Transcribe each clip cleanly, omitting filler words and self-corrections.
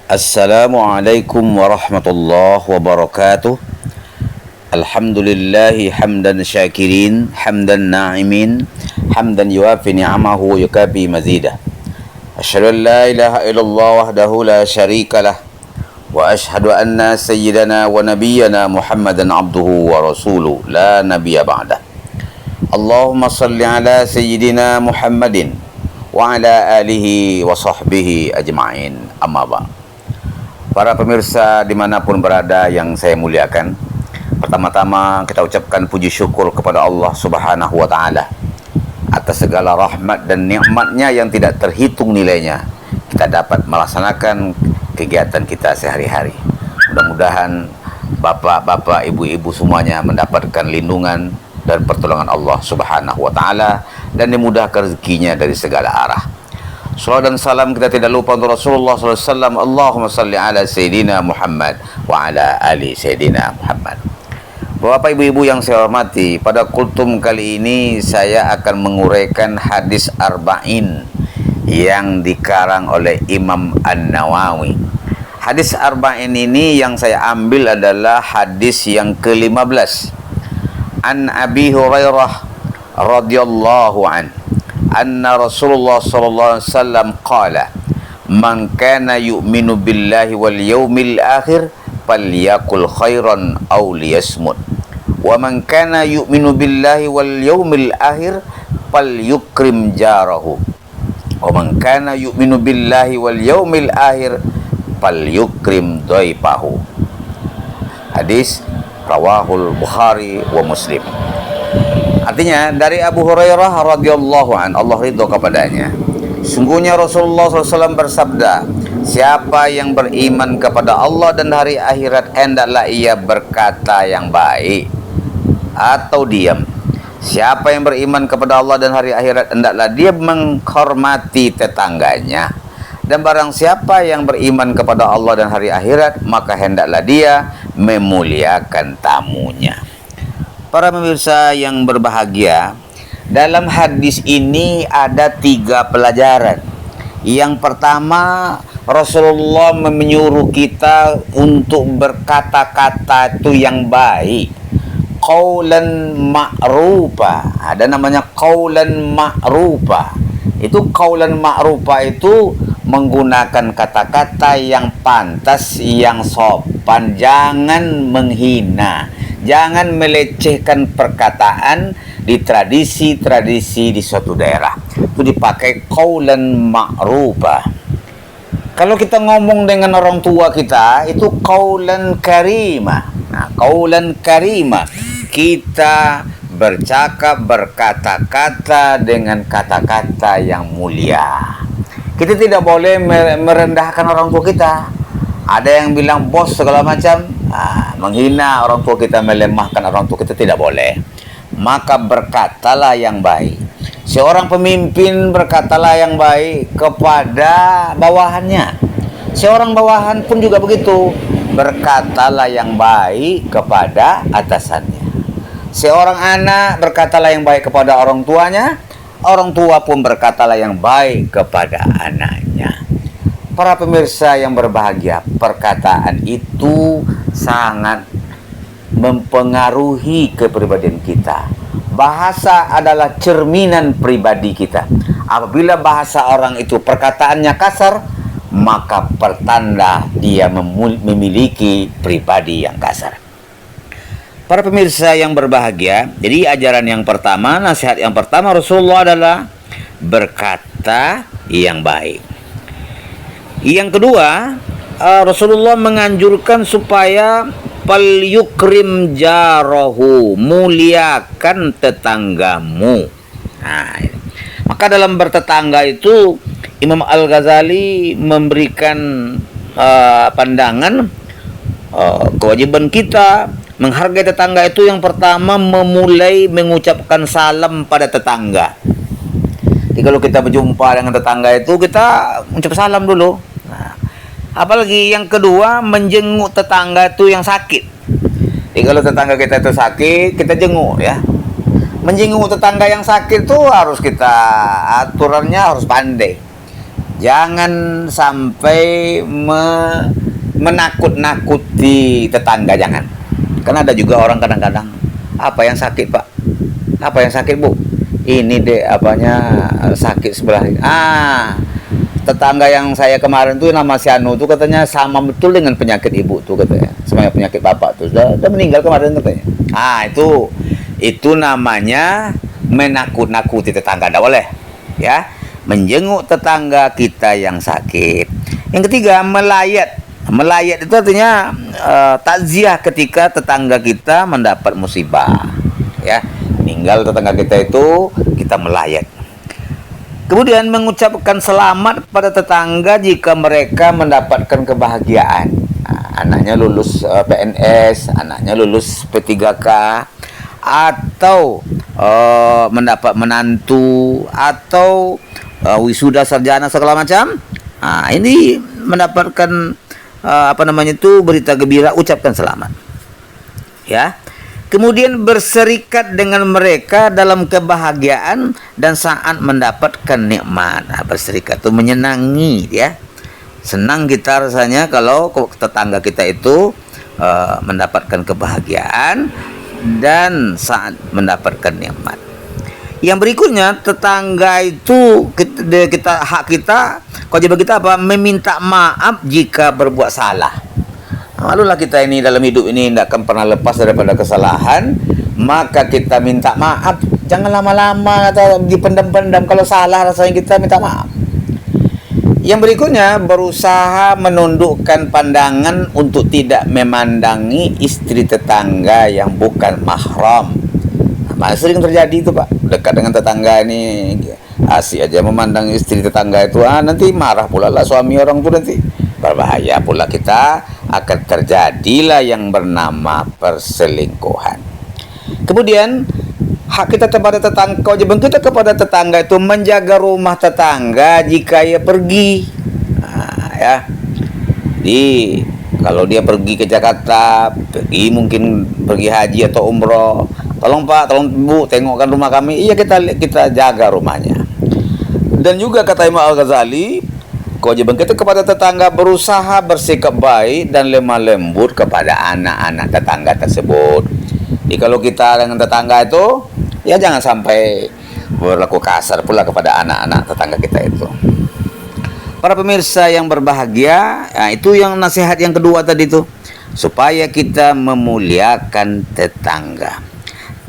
Assalamualaikum warahmatullahi wabarakatuh. Alhamdulillahi hamdan syakirin, hamdan na'imin, hamdan yuafi ni'amahu yukafi mazidah. Asyhadu an la ilaha illallah wahdahu la syarika lah, wa asyhadu anna sayyidana wa nabiyyana Muhammadan abduhu wa rasuluh la nabiyya ba'dah. Allahumma salli ala sayyidina Muhammadin wa ala alihi wa sahbihi ajma'in. Amma ba'd. Para pemirsa dimanapun berada yang saya muliakan, pertama-tama kita ucapkan puji syukur kepada Allah Subhanahu wa Ta'ala atas segala rahmat dan nikmatnya yang tidak terhitung nilainya. Kita dapat melaksanakan kegiatan kita sehari-hari. Mudah-mudahan bapak-bapak, ibu-ibu semuanya mendapatkan lindungan dan pertolongan Allah Subhanahu wa Ta'ala dan dimudahkan rezekinya dari segala arah. Salawat dan salam kita tidak lupa untuk Rasulullah SAW. Allahumma salli ala Sayyidina Muhammad wa ala ali Sayyidina Muhammad. Bapak ibu-ibu yang saya hormati, pada kultum kali ini saya akan menguraikan hadis arba'in yang dikarang oleh Imam An-Nawawi. Hadis arba'in ini yang saya ambil adalah hadis yang ke-15. An Abi Hurairah radhiyallahu an anna Rasulullah sallallahu alaihi wasallam qala man kana yu'minu billahi wal yawmil akhir falyakul khairan aw liyasmut wa man kana yu'minu billahi wal yawmil akhir falyukrim jarahu wa man kana yu'minu billahi wal yawmil akhir falyukrim dhaifahu. Hadis rawahul Bukhari wa Muslim. Artinya dari Abu Hurairah radhiyallahu an, Allah ridho kepadanya, sungguhnya Rasulullah SAW bersabda, siapa yang beriman kepada Allah dan hari akhirat hendaklah ia berkata yang baik atau diam. Siapa yang beriman kepada Allah dan hari akhirat hendaklah dia menghormati tetangganya. Dan barang siapa yang beriman kepada Allah dan hari akhirat, maka hendaklah dia memuliakan tamunya. Para pemirsa yang berbahagia, dalam hadis ini ada 3 pelajaran. Yang pertama, Rasulullah menyuruh kita untuk berkata-kata itu yang baik. Qaulan ma'rufa. Ada namanya qaulan ma'rufa. Itu qaulan ma'rufa itu menggunakan kata-kata yang pantas, yang sopan, jangan menghina, jangan melecehkan perkataan di tradisi-tradisi di suatu daerah. Itu dipakai qaulan ma'rufa. Kalau kita ngomong dengan orang tua kita, itu qaulan karimah. Nah, qaulan karimah, kita bercakap, berkata-kata dengan kata-kata yang mulia. Kita tidak boleh merendahkan orang tua kita. Ada yang bilang bos segala macam, menghina orang tua kita, melemahkan orang tua kita, tidak boleh. Maka berkatalah yang baik. Seorang pemimpin berkatalah yang baik kepada bawahannya. Seorang bawahan pun juga begitu, berkatalah yang baik kepada atasannya. Seorang anak berkatalah yang baik kepada orang tuanya. Orang tua pun berkatalah yang baik kepada anaknya. Para pemirsa yang berbahagia, perkataan itu sangat mempengaruhi kepribadian kita. Bahasa adalah cerminan pribadi kita. Apabila bahasa orang itu perkataannya kasar, maka pertanda dia memiliki pribadi yang kasar. Para pemirsa yang berbahagia, jadi ajaran yang pertama, nasihat yang pertama Rasulullah adalah berkata yang baik. Yang kedua, Rasulullah menganjurkan supaya falyukrim jarahu, muliakan tetanggamu. Nah, maka dalam bertetangga itu Imam Al-Ghazali memberikan pandangan kewajiban kita menghargai tetangga itu yang pertama memulai mengucapkan salam pada tetangga. Jadi kalau kita berjumpa dengan tetangga itu kita ucap salam dulu. Nah, apalagi yang kedua menjenguk tetangga itu yang sakit. Jadi kalau tetangga kita itu sakit, kita jenguk ya. Menjenguk tetangga yang sakit itu harus kita aturannya harus pandai. Jangan sampai menakut-nakuti tetangga, jangan. Karena ada juga orang kadang-kadang, apa yang sakit Pak? Apa yang sakit Bu? Ini deh apanya sakit sebelah. Tetangga yang saya kemarin tuh nama si Anu tuh katanya sama betul dengan penyakit ibu tuh katanya. Sama penyakit bapak tuh sudah meninggal kemarin katanya. Itu namanya menakut-nakuti tetangga, tidak boleh. Ya, menjenguk tetangga kita yang sakit. Yang ketiga, melayat. Melayat itu artinya takziah ketika tetangga kita mendapat musibah. Ya, meninggal tetangga kita itu kita melayat. Kemudian mengucapkan selamat pada tetangga jika mereka mendapatkan kebahagiaan. Anaknya lulus PNS, anaknya lulus P3K, atau mendapat menantu, atau wisuda sarjana segala macam. Ini mendapatkan berita gembira, ucapkan selamat. Ya. Kemudian berserikat dengan mereka dalam kebahagiaan dan saat mendapatkan nikmat. Berserikat itu menyenangi, ya. Senang kita rasanya kalau tetangga kita itu mendapatkan kebahagiaan dan saat mendapatkan nikmat. Yang berikutnya, tetangga itu hak kita, kewajiban kita apa? Meminta maaf jika berbuat salah. Malulah kita ini dalam hidup ini tidak akan pernah lepas daripada kesalahan, maka kita minta maaf. Jangan lama-lama atau dipendam-pendam. Kalau salah rasanya kita minta maaf. Yang berikutnya, berusaha menundukkan pandangan untuk tidak memandangi istri tetangga yang bukan mahram. Sering terjadi itu Pak, dekat dengan tetangga ini asik aja memandang istri tetangga itu, nanti marah pula lah suami orang itu, nanti berbahaya pula, kita akan terjadilah yang bernama perselingkuhan. Kemudian hak kita kepada tetangga, kewajiban kita kepada tetangga itu menjaga rumah tetangga jika ia pergi. Ya, jadi kalau dia pergi ke Jakarta, mungkin pergi haji atau umroh, tolong Pak, tolong Bu, tengokkan rumah kami. Iya, kita jaga rumahnya. Dan juga kata Imam Al-Ghazali, kewajiban kita kepada tetangga berusaha bersikap baik dan lemah lembut kepada anak-anak tetangga tersebut. Jadi kalau kita dengan tetangga itu, ya jangan sampai berlaku kasar pula kepada anak-anak tetangga kita itu. Para pemirsa yang berbahagia, itu yang nasihat yang kedua tadi itu, supaya kita memuliakan tetangga.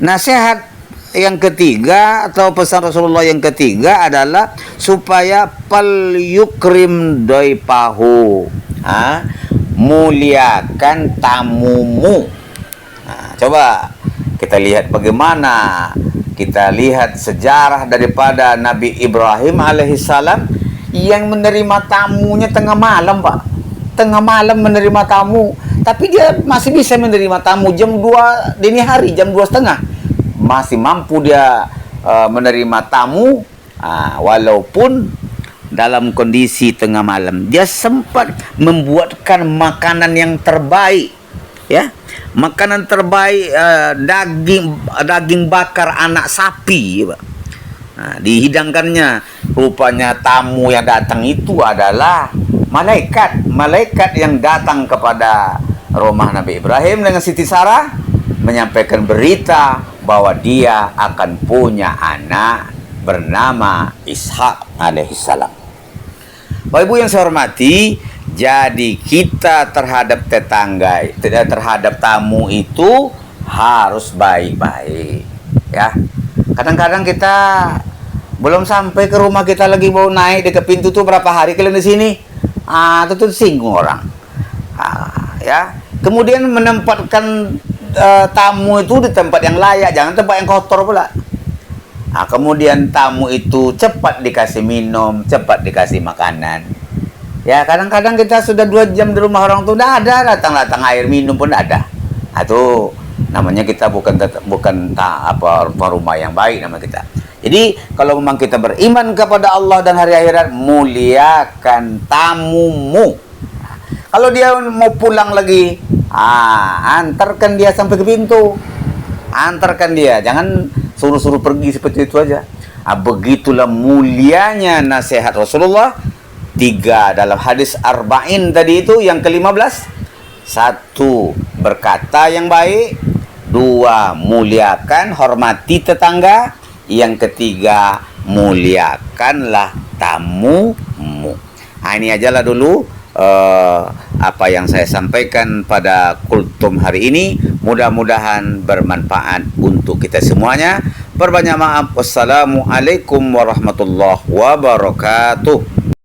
Nasihat yang ketiga atau pesan Rasulullah yang ketiga adalah supaya pal yukrim daipahu, muliakan tamumu. Coba kita lihat bagaimana, kita lihat sejarah daripada Nabi Ibrahim alaihissalam yang menerima tamunya tengah malam Pak. Tengah malam menerima tamu, tapi dia masih bisa menerima tamu jam 2 dini hari, jam 2:30 masih mampu dia menerima tamu, walaupun dalam kondisi tengah malam. Dia sempat membuatkan makanan yang terbaik, ya, makanan terbaik, daging bakar anak sapi, Pak. Dihidangkannya. Rupanya tamu yang datang itu adalah malaikat yang datang kepada rumah Nabi Ibrahim dengan Siti Sarah, menyampaikan berita bahwa dia akan punya anak bernama Ishak alaihissalam. Bapak Ibu yang saya hormati, jadi kita terhadap tetangga, terhadap tamu itu harus baik-baik, ya. Kadang-kadang kita belum sampai ke rumah, kita lagi mau naik dekat pintu tuh, berapa hari kalian di sini, itu singgung orang, ya. Kemudian menempatkan tamu itu di tempat yang layak, jangan tempat yang kotor pula. Kemudian tamu itu cepat dikasih minum, cepat dikasih makanan. Ya, kadang-kadang kita sudah 2 jam di rumah orang tuh, tidak ada datang air minum pun tidak ada. Itu namanya kita bukan rumah yang baik nama kita. Jadi kalau memang kita beriman kepada Allah dan hari akhirat, muliakan tamumu. Kalau dia mau pulang lagi, antarkan dia sampai ke pintu, antarkan dia, jangan suruh-suruh pergi seperti itu aja. Begitulah mulianya nasihat Rasulullah Tiga, dalam hadis arba'in tadi itu yang ke-15. Satu, berkata yang baik. Dua, muliakan, hormati tetangga. Yang ketiga, muliakanlah tamumu. Ini ajalah dulu apa yang saya sampaikan pada kultum hari ini. Mudah-mudahan bermanfaat untuk kita semuanya. Berbanyak maaf. Wassalamualaikum warahmatullahi wabarakatuh.